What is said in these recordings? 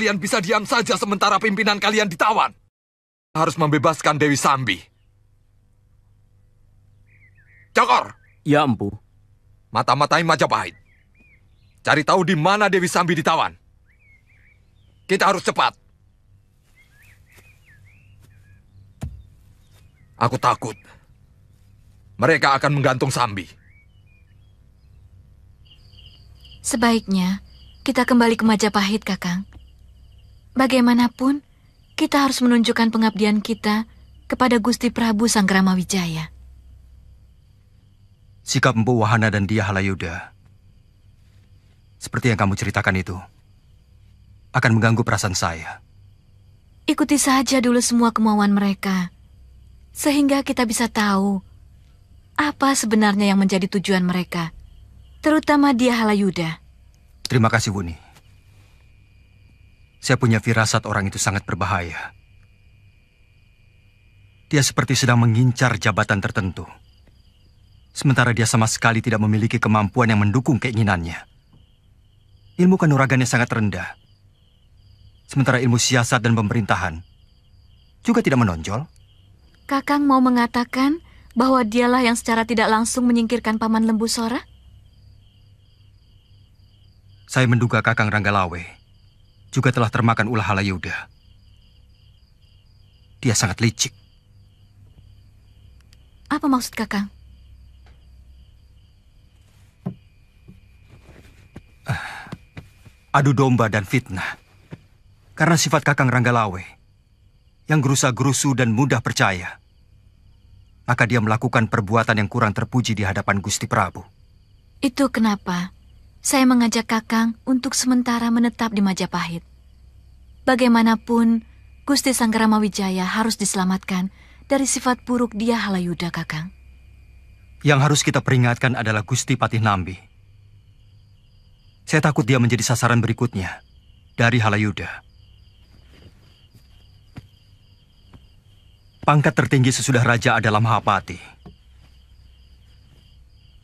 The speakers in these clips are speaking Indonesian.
kalian bisa diam saja sementara pimpinan kalian ditawan? Harus membebaskan Dewi Sambi. Cokor! Ya, Empu. Mata-matai Majapahit. Cari tahu di mana Dewi Sambi ditawan. Kita harus cepat. Aku takut mereka akan menggantung Sambi. Sebaiknya kita kembali ke Majapahit, Kakang. Bagaimanapun, kita harus menunjukkan pengabdian kita kepada Gusti Prabu Sanggramawijaya. Sikap Empu Wahana dan dia Halayuda, seperti yang kamu ceritakan itu, akan mengganggu perasaan saya. Ikuti saja dulu semua kemauan mereka, sehingga kita bisa tahu apa sebenarnya yang menjadi tujuan mereka, terutama dia Halayuda. Terima kasih, Wuni. Saya punya firasat orang itu sangat berbahaya. Dia seperti sedang mengincar jabatan tertentu, sementara dia sama sekali tidak memiliki kemampuan yang mendukung keinginannya. Ilmu kanuragannya sangat rendah, sementara ilmu siasat dan pemerintahan juga tidak menonjol. Kakang mau mengatakan bahwa dialah yang secara tidak langsung menyingkirkan Paman Lembu Sora? Saya menduga Kakang Ranggalawe juga telah termakan ulah Halayuda. Dia sangat licik. Apa maksud Kakang? Adu domba dan fitnah. Karena sifat Kakang Ranggalawe yang gerusa-gerusu dan mudah percaya, maka dia melakukan perbuatan yang kurang terpuji di hadapan Gusti Prabu. Itu kenapa saya mengajak Kakang untuk sementara menetap di Majapahit. Bagaimanapun, Gusti Sanggramawijaya harus diselamatkan dari sifat buruk dia Halayuda, Kakang. Yang harus kita peringatkan adalah Gusti Patih Nambi. Saya takut dia menjadi sasaran berikutnya dari Halayuda. Pangkat tertinggi sesudah raja adalah Mahapati.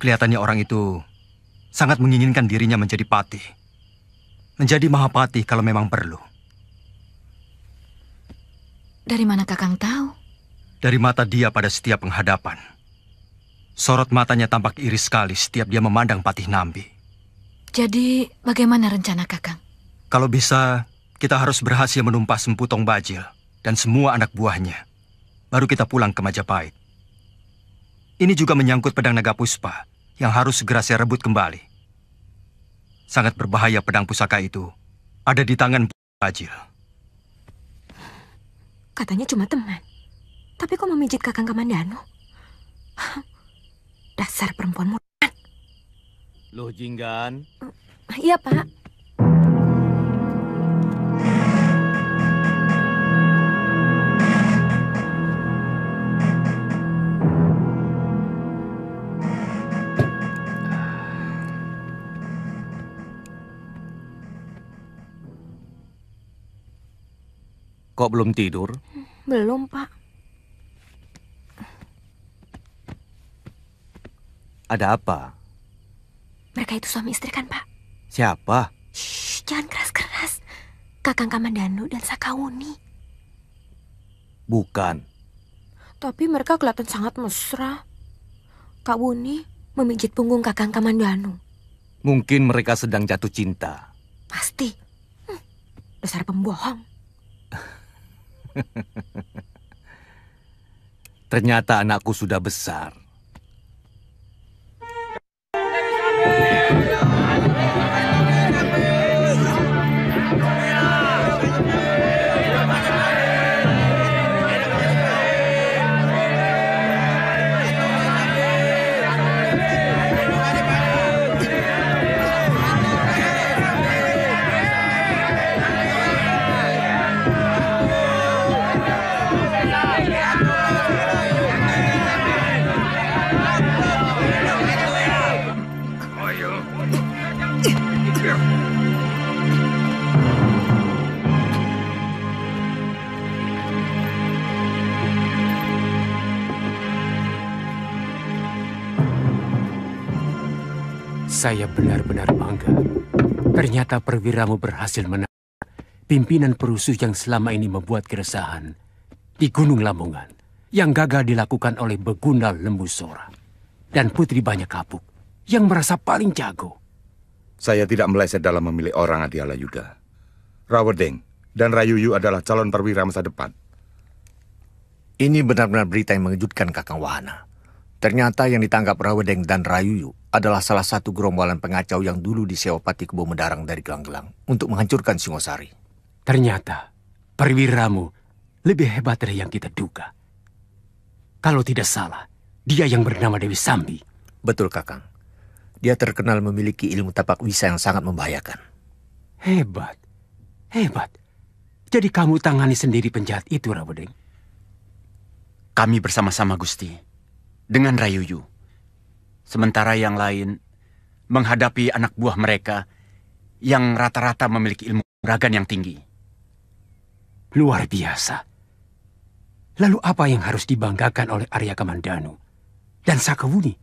Kelihatannya orang itu sangat menginginkan dirinya menjadi patih. Menjadi Mahapati kalau memang perlu. Dari mana Kakang tahu? Dari mata dia pada setiap penghadapan. Sorot matanya tampak iri sekali setiap dia memandang Patih Nambi. Jadi, bagaimana rencana Kakang? Kalau bisa, kita harus berhasil menumpas Empu Tong Bajil dan semua anak buahnya. Baru kita pulang ke Majapahit. Ini juga menyangkut pedang naga puspa yang harus segera saya rebut kembali. Sangat berbahaya pedang pusaka itu ada di tangan Bajil. Katanya cuma teman. Tapi kok memijit Kakang Kamandanu? Dasar perempuan murahan. Loh, Jinggan. Iya, Pak. Kok belum tidur? Belum, Pak. Ada apa? Mereka itu suami istri kan, Pak? Siapa? Shh, jangan keras-keras. Kakang Kamandanu dan Sakawuni. Bukan. Tapi mereka kelihatan sangat mesra. Kak Wuni memijit punggung Kakang Kamandanu. Mungkin mereka sedang jatuh cinta. Pasti. Dasar pembohong. Ternyata anakku sudah besar. Saya benar-benar bangga. Ternyata perwiramu berhasil menang pimpinan perusuh yang selama ini membuat keresahan di Gunung Lamongan yang gagal dilakukan oleh Begundal Lembu Sora dan Putri Banyak Kapuk yang merasa paling jago. Saya tidak meleset dalam memilih orang, Adiala Yuda. Rawedeng dan Rayuyu adalah calon perwira masa depan. Ini benar-benar berita yang mengejutkan, Kakang Wahana. Ternyata yang ditangkap Rawedeng dan Rayuyu adalah salah satu gerombolan pengacau yang dulu disewa Pati Kebo Medarang dari Gelang-Gelang untuk menghancurkan Singosari. Ternyata perwiramu lebih hebat dari yang kita duga. Kalau tidak salah, dia yang bernama Dewi Sambi. Betul, Kakang. Dia terkenal memiliki ilmu tapak wisa yang sangat membahayakan. Hebat. Hebat. Jadi kamu tangani sendiri penjahat itu, Rawedeng? Kami bersama-sama, Gusti, dengan Rayuyu. Sementara yang lain menghadapi anak buah mereka yang rata-rata memiliki ilmu kanuragan yang tinggi. Luar biasa. Lalu apa yang harus dibanggakan oleh Arya Kamandanu dan Sakawuni?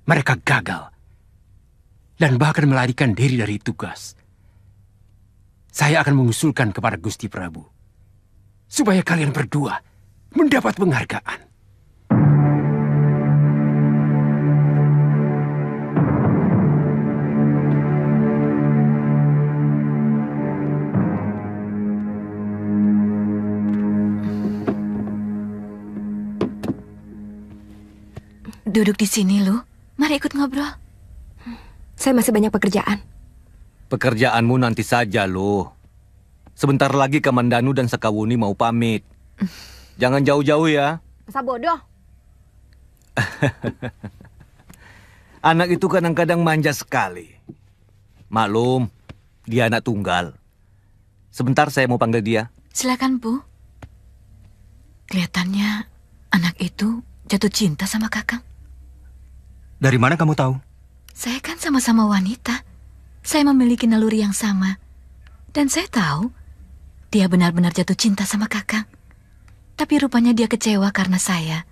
Mereka gagal dan bahkan melarikan diri dari tugas. Saya akan mengusulkan kepada Gusti Prabu supaya kalian berdua mendapat penghargaan. Duduk di sini, Lu. Mari ikut ngobrol. Saya masih banyak pekerjaan. Pekerjaanmu nanti saja, loh. Sebentar lagi Kamandanu dan Sakawuni mau pamit. Jangan jauh-jauh ya. Masa bodoh. Anak itu kadang-kadang manja sekali. Maklum, dia anak tunggal. Sebentar saya mau panggil dia. Silakan, Bu. Kelihatannya anak itu jatuh cinta sama Kakang. Dari mana kamu tahu? Saya kan sama-sama wanita. Saya memiliki naluri yang sama. Dan saya tahu dia benar-benar jatuh cinta sama Kakang. Tapi rupanya dia kecewa karena saya.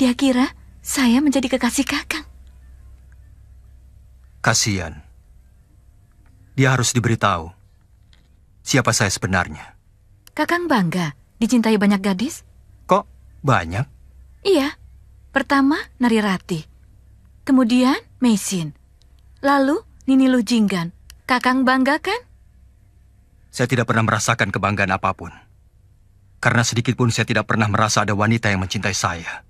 Dia kira saya menjadi kekasih Kakang. Kasian. Dia harus diberitahu siapa saya sebenarnya. Kakang bangga dicintai banyak gadis? Kok banyak? Iya. Pertama Nari Rati. Kemudian Mesin. Lalu Nini Lujinggan. Kakang bangga kan? Saya tidak pernah merasakan kebanggaan apapun. Karena sedikit pun saya tidak pernah merasa ada wanita yang mencintai saya.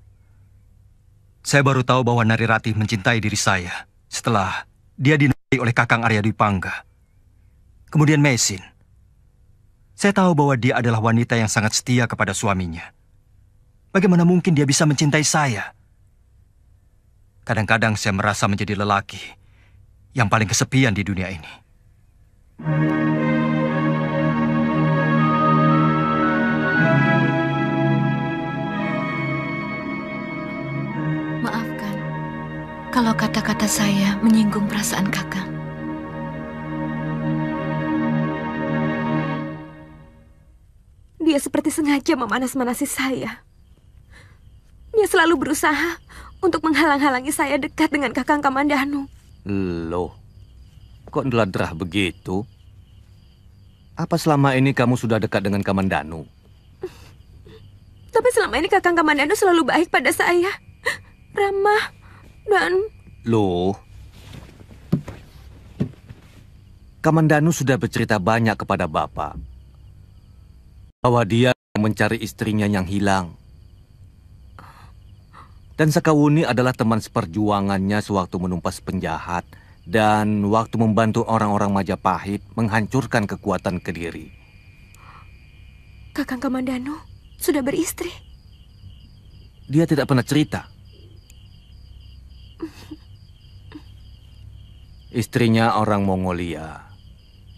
Saya baru tahu bahwa Nari Rati mencintai diri saya setelah dia dinikahi oleh Kakang Arya Dwi Pangga. Kemudian Mesin. Saya tahu bahwa dia adalah wanita yang sangat setia kepada suaminya. Bagaimana mungkin dia bisa mencintai saya? Kadang-kadang saya merasa menjadi lelaki yang paling kesepian di dunia ini. Maafkan kalau kata-kata saya menyinggung perasaan Kakang. Dia seperti sengaja memanas-manasi saya. Dia selalu berusaha untuk menghalang-halangi saya dekat dengan Kakang Kamandanu. Loh, kok neladrah begitu? Apa selama ini kamu sudah dekat dengan Kamandanu? Tapi selama ini Kakang Kamandanu selalu baik pada saya. Ramah dan... Loh, Kamandanu sudah bercerita banyak kepada Bapak bahwa dia mencari istrinya yang hilang. Dan Sakawuni adalah teman seperjuangannya sewaktu menumpas penjahat dan waktu membantu orang-orang Majapahit menghancurkan kekuatan Kediri. Kakang Kamandanu sudah beristri. Dia tidak pernah cerita. Istrinya orang Mongolia,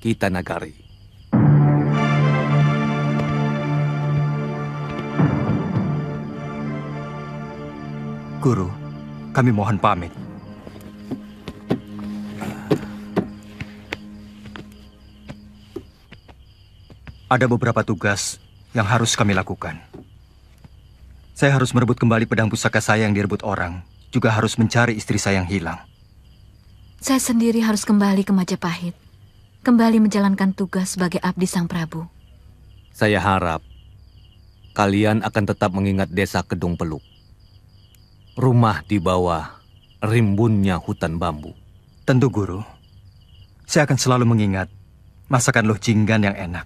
Kita Nagari. Guru, kami mohon pamit. Ada beberapa tugas yang harus kami lakukan. Saya harus merebut kembali pedang pusaka saya yang direbut orang, juga harus mencari istri saya yang hilang. Saya sendiri harus kembali ke Majapahit. kembali menjalankan tugas sebagai abdi Sang Prabu. Saya harap kalian akan tetap mengingat desa Kedung Peluk. Rumah di bawah rimbunnya hutan bambu. Tentu, Guru. Saya akan selalu mengingat masakan Loh Jinggan yang enak.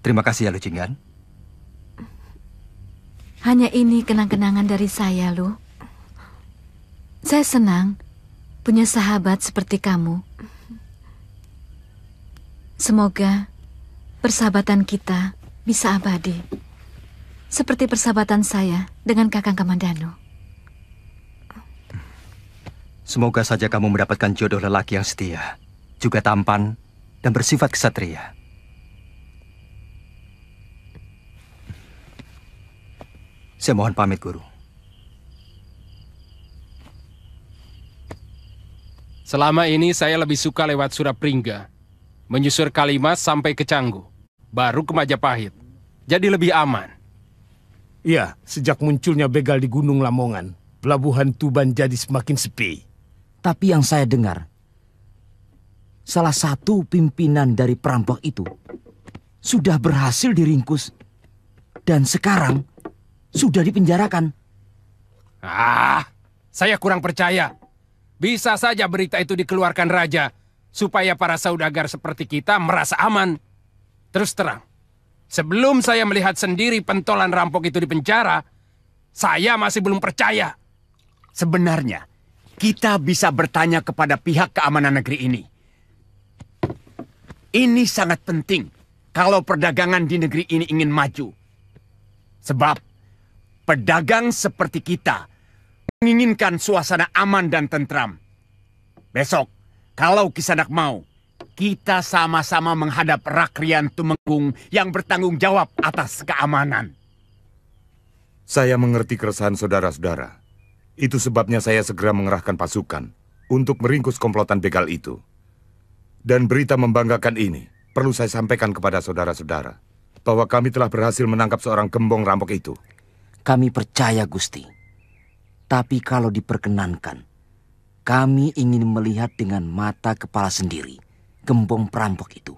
Terima kasih ya, Loh Jinggan. Hanya ini kenang-kenangan dari saya, Lu. Saya senang punya sahabat seperti kamu. Semoga persahabatan kita bisa abadi. Seperti persahabatan saya dengan Kakang Kamandanu. Semoga saja kamu mendapatkan jodoh lelaki yang setia, juga tampan dan bersifat kesatria. Saya mohon pamit, Guru. Selama ini saya lebih suka lewat Surapringga, menyusur Kalimas sampai ke Canggu, baru ke Majapahit. Jadi lebih aman. Iya, sejak munculnya begal di Gunung Lamongan, pelabuhan Tuban jadi semakin sepi. Tapi yang saya dengar, salah satu pimpinan dari perampok itu sudah berhasil diringkus dan sekarang sudah dipenjarakan. Saya kurang percaya. Bisa saja berita itu dikeluarkan raja supaya para saudagar seperti kita merasa aman. Terus terang, sebelum saya melihat sendiri pentolan rampok itu di penjara, saya masih belum percaya. Sebenarnya, kita bisa bertanya kepada pihak keamanan negeri ini. Ini sangat penting kalau perdagangan di negeri ini ingin maju. Sebab pedagang seperti kita menginginkan suasana aman dan tentram. Besok, kalau Kisanak mau, kita sama-sama menghadap Rakrian Tumenggung yang bertanggung jawab atas keamanan. Saya mengerti keresahan saudara-saudara. Itu sebabnya saya segera mengerahkan pasukan untuk meringkus komplotan begal itu. Dan berita membanggakan ini perlu saya sampaikan kepada saudara-saudara bahwa kami telah berhasil menangkap seorang gembong rampok itu. Kami percaya, Gusti. Tapi kalau diperkenankan, kami ingin melihat dengan mata kepala sendiri gembong perampok itu,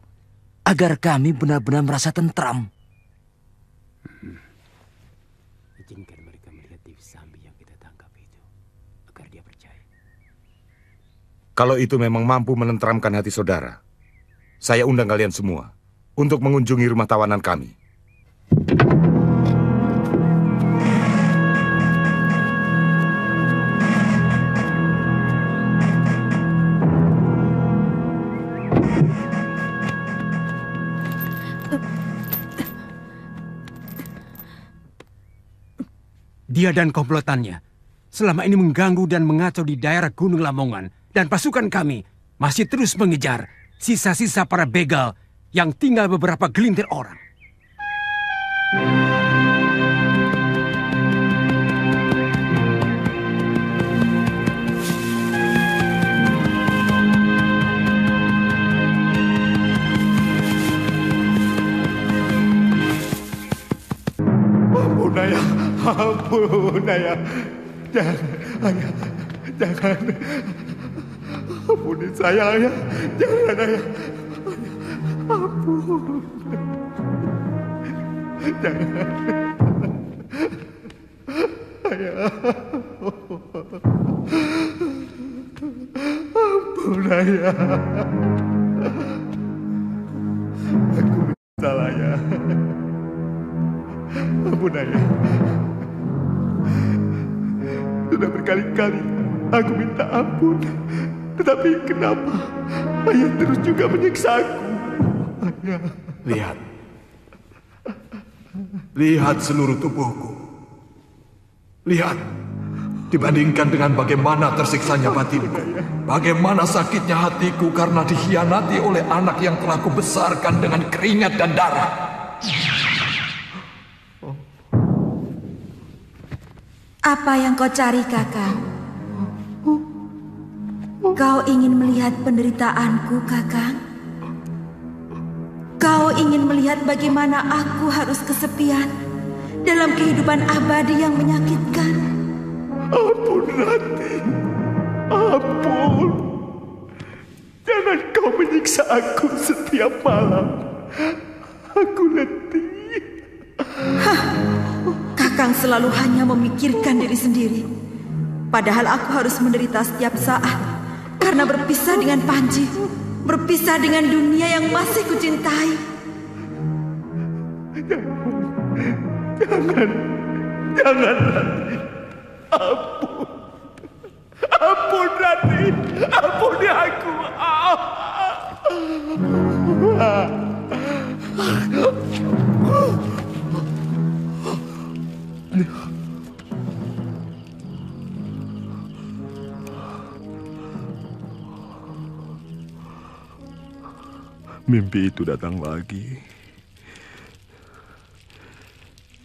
agar kami benar-benar merasa tentram. Izinkan mereka melihat Dewi Sambi yang kita tangkap itu, agar dia percaya. Kalau itu memang mampu menenteramkan hati saudara, saya undang kalian semua untuk mengunjungi rumah tawanan kami. Dia dan komplotannya selama ini mengganggu dan mengacau di daerah Gunung Lamongan, dan pasukan kami masih terus mengejar sisa-sisa para begal yang tinggal beberapa gelintir orang. Ampun, Ayah. Ampun, Ayah. Jangan, Ayah. Jangan. Ampuni saya, Ayah. Jangan, Ayah. Ampun. Jangan. Ayah. Ampun, Ayah. Aku salah, Ayah. Ampun, Ayah. Sudah berkali-kali aku minta ampun. Tetapi kenapa Ayah terus juga menyiksa aku? Ayah. Lihat. Lihat seluruh tubuhku. Lihat. Dibandingkan dengan bagaimana tersiksanya batinku. Bagaimana sakitnya hatiku karena dikhianati oleh anak yang telah kubesarkan dengan keringat dan darah. Apa yang kau cari, Kakang? Kau ingin melihat penderitaanku, Kakang? Kau ingin melihat bagaimana aku harus kesepian dalam kehidupan abadi yang menyakitkan? Ampun, Rati. Ampun. Jangan Jangan kau menyiksa aku setiap malam. Aku letih. Kakang selalu hanya memikirkan diri sendiri. Padahal aku harus menderita setiap saat karena berpisah dengan Panji, berpisah dengan dunia yang masih kucintai. Jangan, Rati. Ampun, Rati. Ampuni aku. Mimpi itu datang lagi.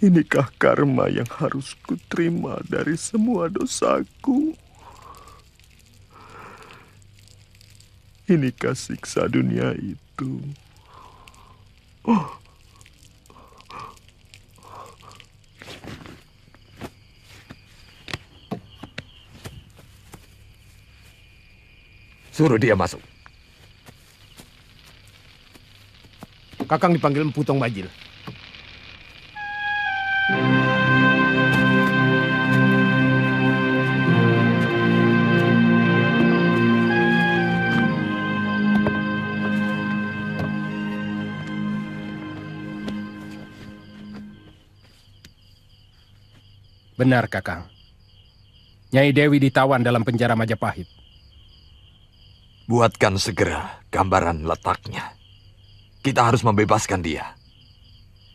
Inikah karma yang harus kuterima dari semua dosaku? Inikah siksa dunia itu? Oh. Suruh dia masuk. Kakang dipanggil Empu Tong Bajil. Benar, Kakang. Nyai Dewi ditawan dalam penjara Majapahit. Buatkan segera gambaran letaknya. Kita harus membebaskan dia.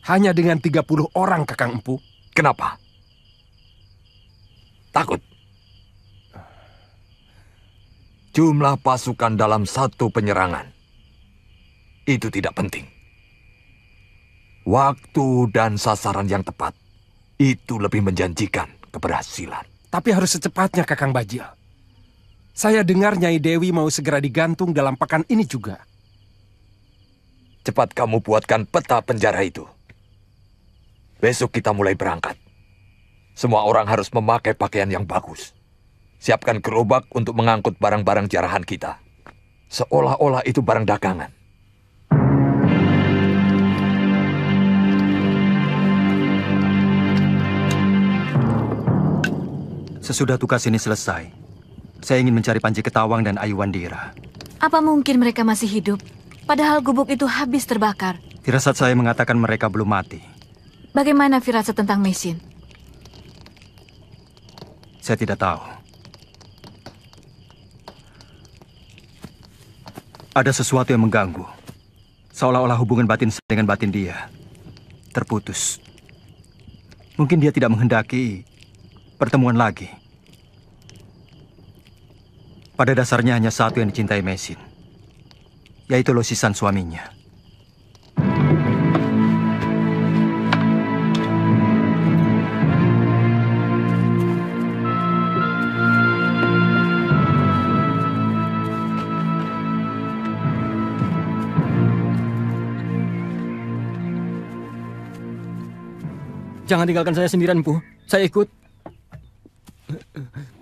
Hanya dengan 30 orang, Kakang Empu. Kenapa? Takut? Jumlah pasukan dalam satu penyerangan. Itu tidak penting. Waktu dan sasaran yang tepat. Itu lebih menjanjikan keberhasilan. Tapi harus secepatnya, Kakang Bajil. Saya dengar Nyai Dewi mau segera digantung dalam pekan ini juga. Cepat kamu buatkan peta penjara itu. Besok kita mulai berangkat. Semua orang harus memakai pakaian yang bagus. Siapkan gerobak untuk mengangkut barang-barang jarahan kita. Seolah-olah itu barang dagangan. Sesudah tugas ini selesai, saya ingin mencari Panji Ketawang dan Ayu Wandira. Apa mungkin mereka masih hidup? Padahal gubuk itu habis terbakar. Firasat saya mengatakan mereka belum mati. Bagaimana firasat tentang Mesin? Saya tidak tahu. Ada sesuatu yang mengganggu. Seolah-olah hubungan batin saya dengan batin dia terputus. Mungkin dia tidak menghendaki pertemuan lagi. Pada dasarnya hanya satu yang dicintai Mesin, yaitu Losisan suaminya. Jangan tinggalkan saya sendirian, Bu. Saya ikut.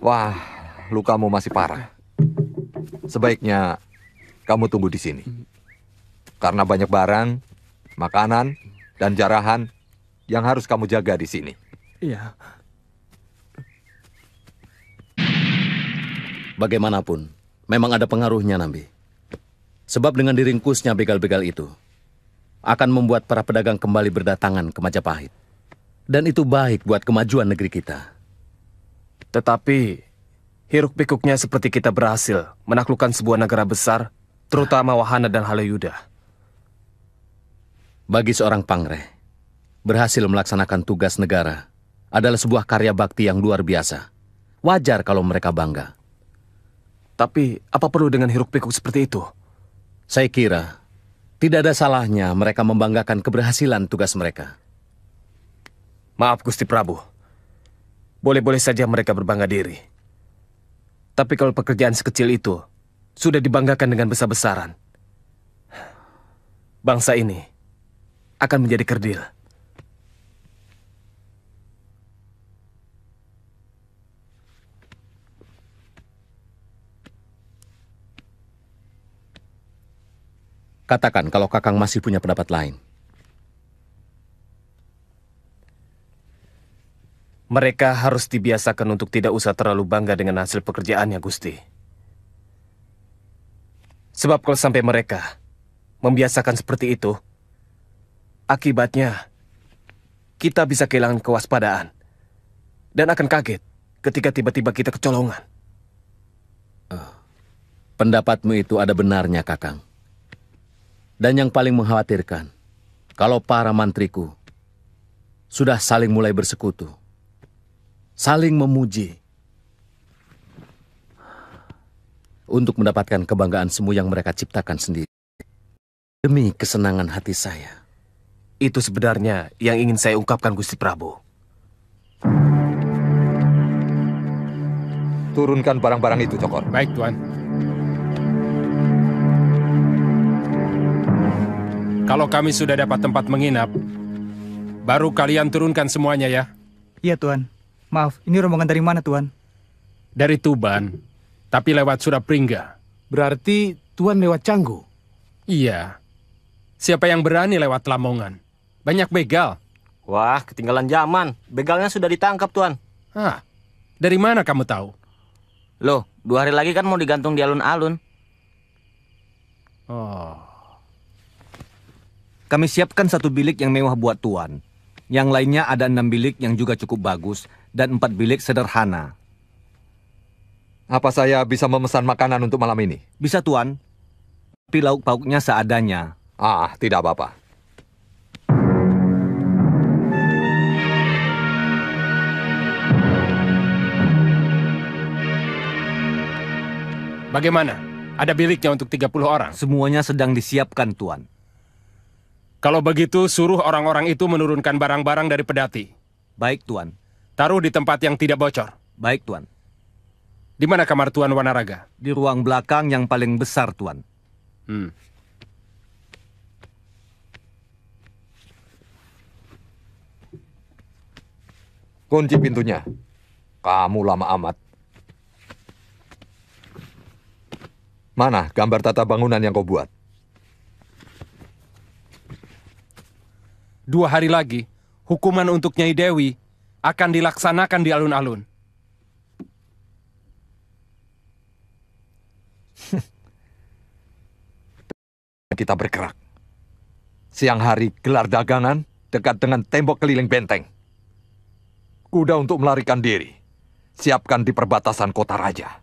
Wah, lukamu masih parah. Sebaiknya kamu tunggu di sini. Karena banyak barang, makanan, dan jarahan yang harus kamu jaga di sini. Iya. Bagaimanapun, memang ada pengaruhnya, Nambi. Sebab dengan diringkusnya begal-begal itu, akan membuat para pedagang kembali berdatangan ke Majapahit. Dan itu baik buat kemajuan negeri kita. Tetapi, hiruk pikuknya seperti kita berhasil menaklukkan sebuah negara besar, terutama Wahana dan Halayuda. Bagi seorang pangreh, berhasil melaksanakan tugas negara adalah sebuah karya bakti yang luar biasa. Wajar kalau mereka bangga. Tapi, apa perlu dengan hiruk pikuk seperti itu? Saya kira, tidak ada salahnya mereka membanggakan keberhasilan tugas mereka. Maaf, Gusti Prabu. Boleh-boleh saja mereka berbangga diri. Tapi kalau pekerjaan sekecil itu sudah dibanggakan dengan besar-besaran, bangsa ini akan menjadi kerdil. Katakan kalau Kakang masih punya pendapat lain. Mereka harus dibiasakan untuk tidak usah terlalu bangga dengan hasil pekerjaannya, Gusti. Sebab kalau sampai mereka membiasakan seperti itu, akibatnya kita bisa kehilangan kewaspadaan dan akan kaget ketika tiba-tiba kita kecolongan. Pendapatmu itu ada benarnya, Kakang. Dan yang paling mengkhawatirkan, kalau para mantriku sudah saling mulai bersekutu, saling memuji, untuk mendapatkan kebanggaan semu yang mereka ciptakan sendiri. Demi kesenangan hati saya. Itu sebenarnya yang ingin saya ungkapkan, Gusti Prabu. Turunkan barang-barang itu, Cokor. Baik, Tuan. Kalau kami sudah dapat tempat menginap, baru kalian turunkan semuanya ya. Iya, Tuan. Maaf, ini rombongan dari mana, Tuan? Dari Tuban, tapi lewat Surapringga. Berarti Tuan lewat Canggu? Iya. Siapa yang berani lewat Lamongan? Banyak begal. Wah, ketinggalan zaman. Begalnya sudah ditangkap, Tuan. Hah, dari mana kamu tahu? Loh, 2 hari lagi kan mau digantung di alun-alun. Oh. Kami siapkan 1 bilik yang mewah buat Tuan. Yang lainnya ada 6 bilik yang juga cukup bagus dan 4 bilik sederhana. Apa saya bisa memesan makanan untuk malam ini? Bisa, Tuan. Tapi lauk pauknya seadanya. Tidak apa-apa. Bagaimana? Ada biliknya untuk 30 orang? Semuanya sedang disiapkan, Tuan. Kalau begitu, suruh orang-orang itu menurunkan barang-barang dari pedati. Baik, Tuan. Taruh di tempat yang tidak bocor. Baik, Tuan. Di mana kamar Tuan Wanaraga? Di ruang belakang yang paling besar, Tuan. Kunci pintunya. Kamu lama amat. Mana gambar tata bangunan yang kau buat? 2 hari lagi, hukuman untuk Nyai Dewi akan dilaksanakan di alun-alun. Kita bergerak. Siang hari gelar dagangan dekat dengan tembok keliling benteng. Kuda untuk melarikan diri. Siapkan di perbatasan kota raja.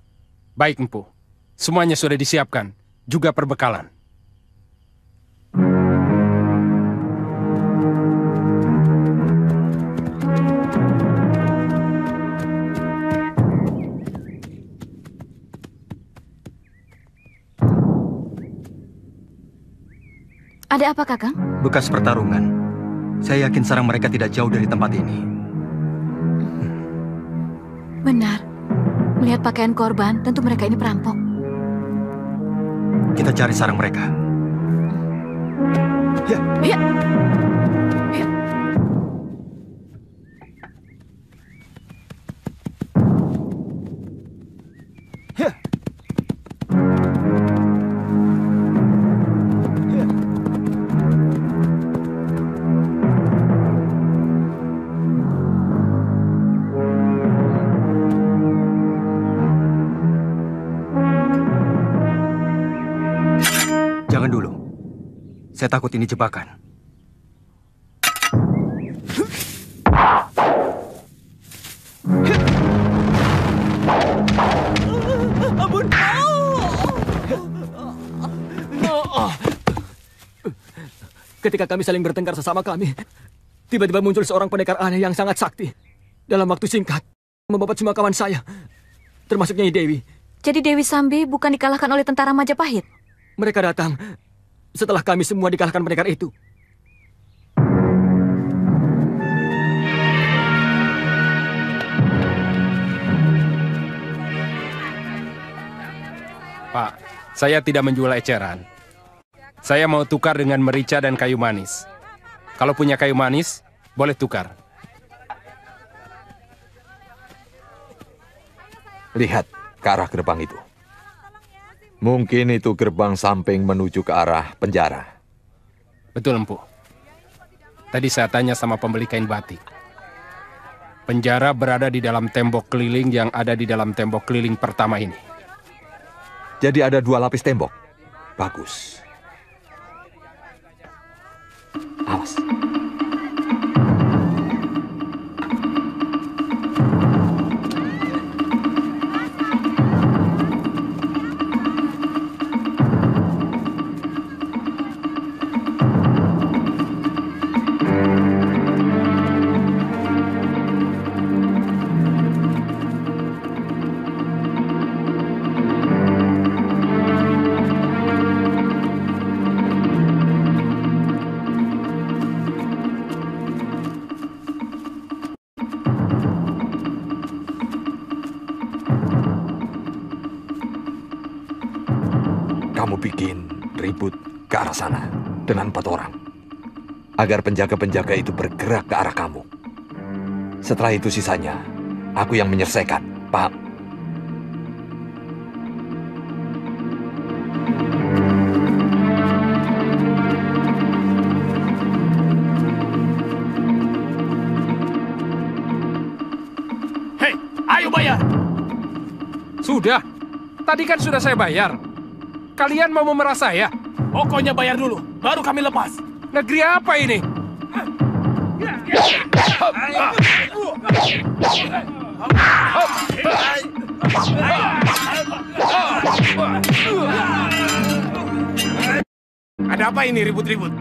Baik, Empu. Semuanya sudah disiapkan, juga perbekalan. Ada apa, Kakang? Bekas pertarungan. Saya yakin sarang mereka tidak jauh dari tempat ini. Benar. Melihat pakaian korban, tentu mereka ini perampok. Kita cari sarang mereka. Ya. Ya. Ya. Jangan dulu. Saya takut ini jebakan. Ampun! Ketika kami saling bertengkar sesama kami, tiba-tiba muncul seorang pendekar aneh yang sangat sakti. Dalam waktu singkat, membabat semua kawan saya, termasuk Nyai Dewi. Jadi Dewi Sambi bukan dikalahkan oleh tentara Majapahit? Mereka datang setelah kami semua dikalahkan pendekar itu. Pak, saya tidak menjual eceran. Saya mau tukar dengan merica dan kayu manis. Kalau punya kayu manis, boleh tukar. Lihat ke arah gerbang itu. Mungkin itu gerbang samping menuju ke arah penjara. Betul, Empu. Tadi saya tanya sama pembeli kain batik. Penjara berada di dalam tembok keliling yang ada di dalam tembok keliling pertama ini. Jadi ada 2 lapis tembok. Bagus. Awas. Kamu bikin ribut ke arah sana dengan 4 orang. Agar penjaga-penjaga itu bergerak ke arah kamu. Setelah itu sisanya, aku yang menyelesaikan. Paham? Hei, ayo bayar! Sudah. Tadi kan sudah saya bayar. Kalian mau memerah saya? Pokoknya bayar dulu, baru kami lepas. Negeri apa ini? Ada apa ini ribut-ribut?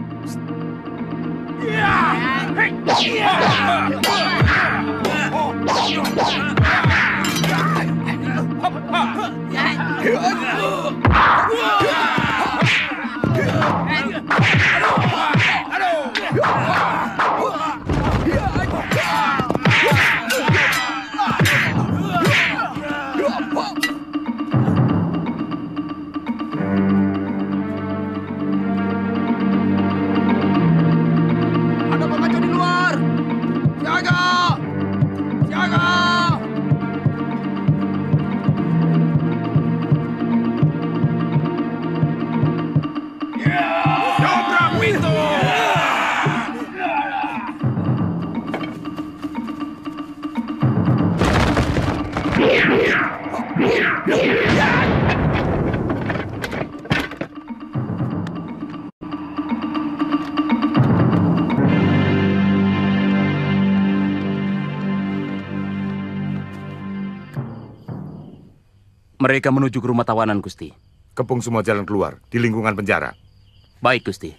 Ada pengacau di luar. Siaga! Siaga! Dobrak pintu! Mereka menuju ke rumah tawanan, Gusti. Kepung semua jalan keluar di lingkungan penjara. Baik, Gusti.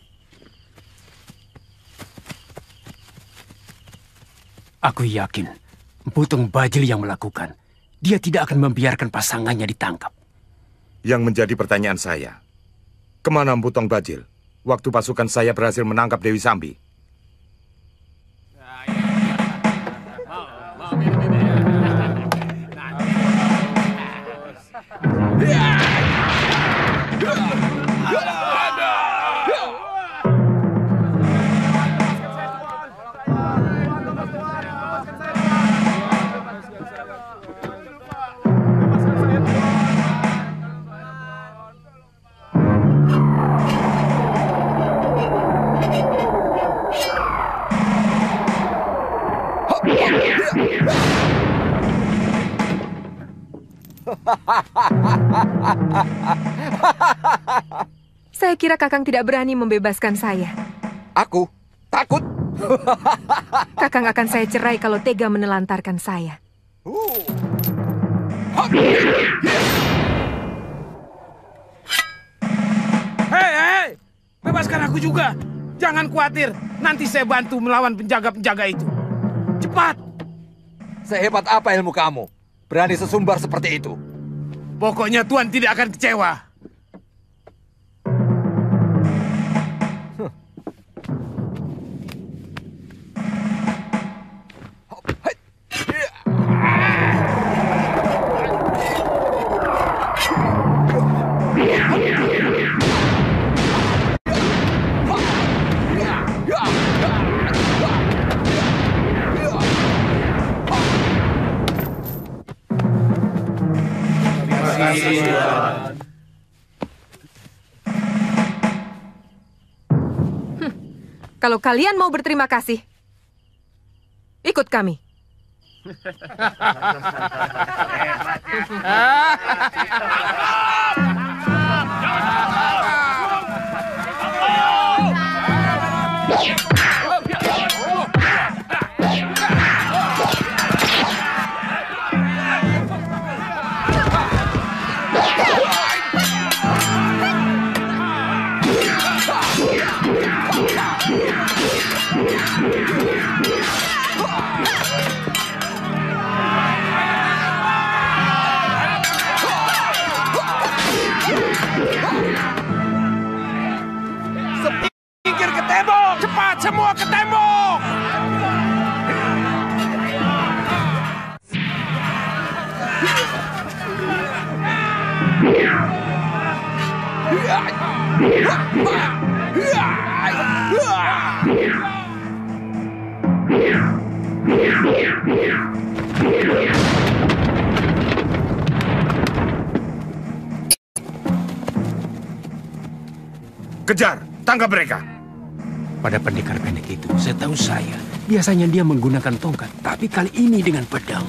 Aku yakin Emputong Bajil yang melakukan. Dia tidak akan membiarkan pasangannya ditangkap. Yang menjadi pertanyaan saya, kemana Emputong Bajil waktu pasukan saya berhasil menangkap Dewi Sambi? Saya kira Kakang tidak berani membebaskan saya. Aku takut. Kakang akan saya cerai kalau tega menelantarkan saya. Hei, bebaskan aku juga. Jangan khawatir, nanti saya bantu melawan penjaga-penjaga itu. Cepat. Sehebat apa ilmu kamu? Berani sesumbar seperti itu? Pokoknya Tuan tidak akan kecewa. Kalau kalian mau berterima kasih, ikut kami. Pinggir ke tembok! Cepat semua ke tembok! Kejar, tangkap mereka. Pada pendekar pendek itu, setahu saya, biasanya dia menggunakan tongkat, tapi kali ini dengan pedang.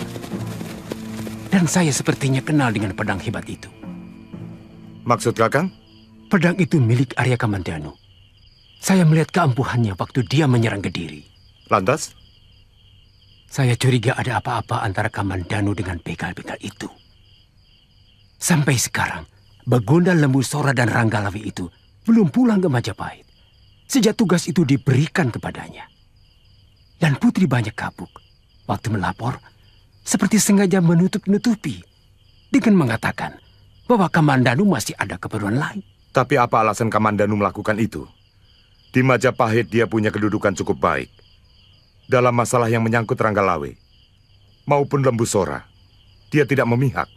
Dan saya sepertinya kenal dengan pedang hebat itu. Maksud Kakang? Pedang itu milik Arya Kamandanu. Saya melihat keampuhannya waktu dia menyerang Kediri. Lantas? Saya curiga ada apa-apa antara Kamandanu dengan begal-begal itu. Sampai sekarang, Bagonda Lembu Sora dan Ranggalawi itu belum pulang ke Majapahit. Sejak tugas itu diberikan kepadanya. Dan Putri Banyak Kabuk, waktu melapor, seperti sengaja menutup-nutupi dengan mengatakan bahwa Kamandanu masih ada keperluan lain. Tapi apa alasan Kamandanu melakukan itu? Di Majapahit dia punya kedudukan cukup baik. Dalam masalah yang menyangkut Ranggalawe maupun Lembu Sora, dia tidak memihak.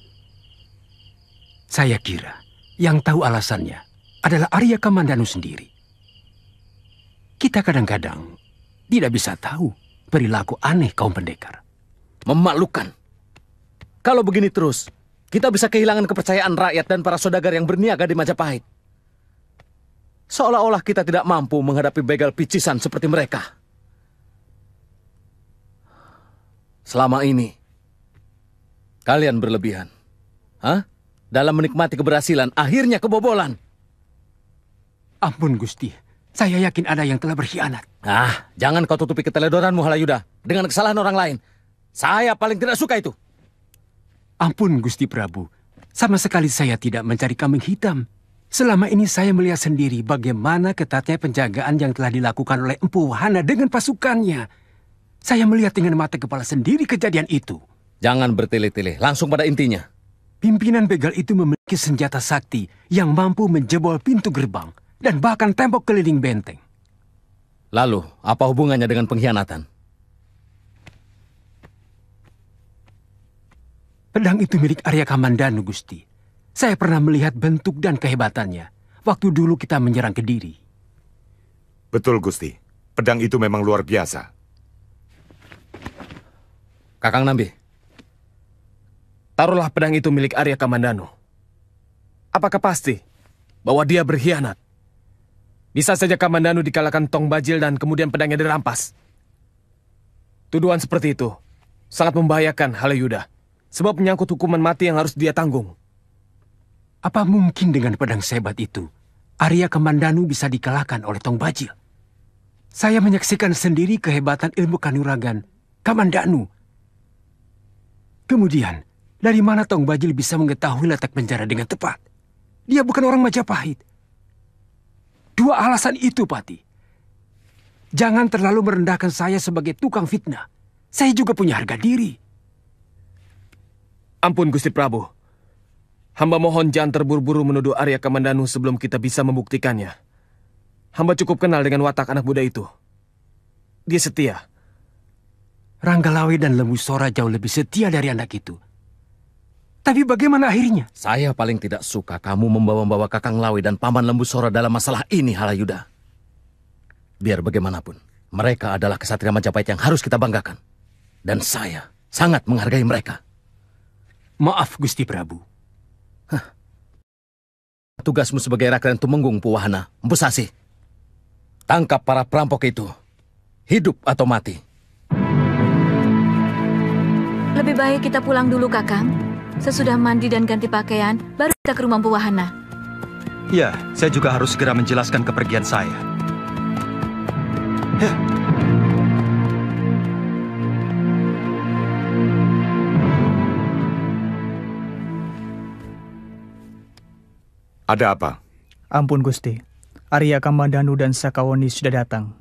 Saya kira yang tahu alasannya adalah Arya Kamandanu sendiri. Kita kadang-kadang tidak bisa tahu perilaku aneh kaum pendekar. Memalukan. Kalau begini terus, kita bisa kehilangan kepercayaan rakyat dan para saudagar yang berniaga di Majapahit. Seolah-olah kita tidak mampu menghadapi begal picisan seperti mereka. Selama ini, kalian berlebihan. Dalam menikmati keberhasilan, akhirnya kebobolan. Ampun Gusti, saya yakin ada yang telah berkhianat. Jangan kau tutupi keteledoranmu, Halayuda, dengan kesalahan orang lain. Saya paling tidak suka itu. Ampun Gusti Prabu, sama sekali saya tidak mencari kambing hitam. Selama ini saya melihat sendiri bagaimana ketatnya penjagaan yang telah dilakukan oleh Empu Wahana dengan pasukannya. Saya melihat dengan mata kepala sendiri kejadian itu. Jangan bertele-tele, langsung pada intinya. Pimpinan begal itu memiliki senjata sakti yang mampu menjebol pintu gerbang dan bahkan tembok keliling benteng. Lalu, apa hubungannya dengan pengkhianatan? Pedang itu milik Arya Kamandanu, Gusti. Saya pernah melihat bentuk dan kehebatannya waktu dulu kita menyerang Kediri. Betul, Gusti. Pedang itu memang luar biasa. Kakang Nambi, taruhlah pedang itu milik Arya Kamandanu. Apakah pasti bahwa dia berkhianat? Bisa saja Kamandanu dikalahkan Tong Bajil dan kemudian pedangnya dirampas. Tuduhan seperti itu sangat membahayakan Halayuda, sebab menyangkut hukuman mati yang harus dia tanggung. Apa mungkin dengan pedang sehebat itu, Arya Kamandanu bisa dikalahkan oleh Tong Bajil? Saya menyaksikan sendiri kehebatan ilmu kanuragan Kamandanu. Kemudian, dari mana Tong Bajil bisa mengetahui letak penjara dengan tepat? Dia bukan orang Majapahit. Dua alasan itu, Pati. Jangan terlalu merendahkan saya sebagai tukang fitnah. Saya juga punya harga diri. Ampun Gusti Prabu. Hamba mohon jangan terburu-buru menuduh Arya Kamandanu sebelum kita bisa membuktikannya. Hamba cukup kenal dengan watak anak muda itu. Dia setia. Ranggalawe dan Lembu Sora jauh lebih setia dari anak itu. Tapi bagaimana akhirnya? Saya paling tidak suka kamu membawa-bawa Kakang Lawe dan Paman Lembu Sora dalam masalah ini, Halayuda. Biar bagaimanapun, mereka adalah kesatria Majapahit yang harus kita banggakan. Dan saya sangat menghargai mereka. Maaf, Gusti Prabu. Tugasmu sebagai Rakyat Tumenggung, Puwahana, Empu Sasi. Tangkap para perampok itu. Hidup atau mati. Lebih baik kita pulang dulu, Kakang. Sesudah mandi dan ganti pakaian, baru kita ke rumah Empu Wahana. Ya, saya juga harus segera menjelaskan kepergian saya. Ada apa? Ampun Gusti, Arya Kamandanu dan Sakawuni sudah datang.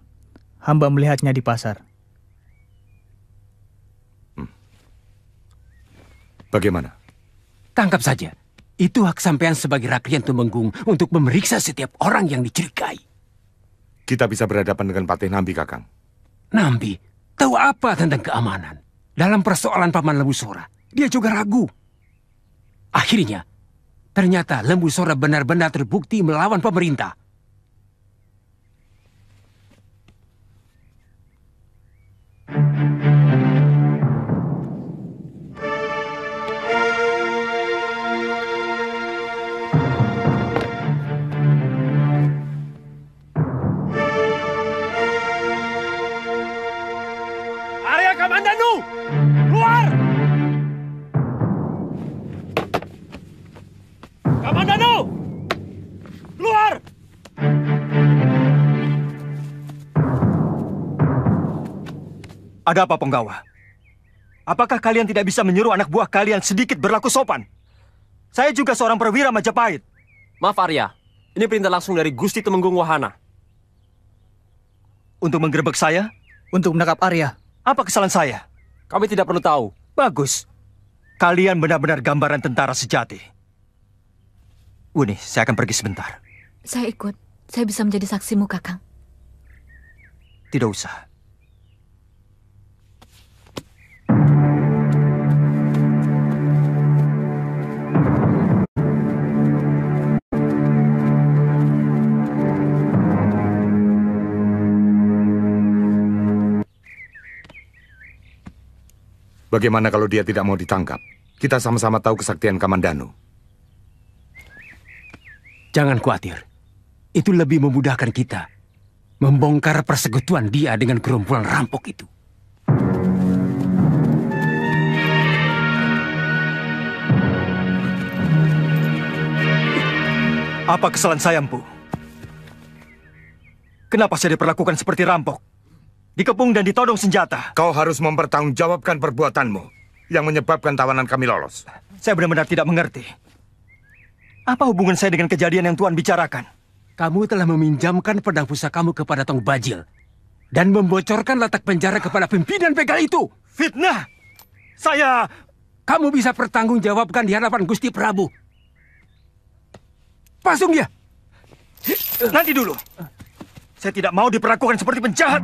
Hamba melihatnya di pasar. Bagaimana? Tangkap saja. Itu hak sampean sebagai Raklian Tumenggung untuk memeriksa setiap orang yang dicurigai. Kita bisa berhadapan dengan Patih Nambi, Kakang. Nambi, tahu apa tentang keamanan? Dalam persoalan Paman Lembu Sora, dia juga ragu. Akhirnya, ternyata Lembu Sora benar-benar terbukti melawan pemerintah. Arya Kamandanu, keluar! Kamandanu, keluar! Ada apa, Penggawa? Apakah kalian tidak bisa menyuruh anak buah kalian sedikit berlaku sopan? Saya juga seorang perwira Majapahit. Maaf Arya, ini perintah langsung dari Gusti Tumenggung Wahana. Untuk menggerebek saya? Untuk menangkap Arya. Apa kesalahan saya? Kami tidak perlu tahu. Bagus. Kalian benar-benar gambaran tentara sejati. Wuni, saya akan pergi sebentar. Saya ikut. Saya bisa menjadi saksimu, Kakang. Tidak usah. Bagaimana kalau dia tidak mau ditangkap? Kita sama-sama tahu kesaktian Kamandanu. Jangan khawatir. Itu lebih memudahkan kita membongkar persekutuan dia dengan gerombolan rampok itu. Apa kesalahan saya, Empu? Kenapa saya diperlakukan seperti rampok? Dikepung dan ditodong senjata. Kau harus mempertanggungjawabkan perbuatanmu yang menyebabkan tawanan kami lolos. Saya benar-benar tidak mengerti. Apa hubungan saya dengan kejadian yang Tuan bicarakan? Kamu telah meminjamkan pedang pusakamu kepada Tong Bajil dan membocorkan letak penjara kepada pimpinan begal itu. Fitnah! Saya... Kamu bisa pertanggungjawabkan di hadapan Gusti Prabu. Pasung dia! Nanti dulu. Saya tidak mau diperlakukan seperti penjahat.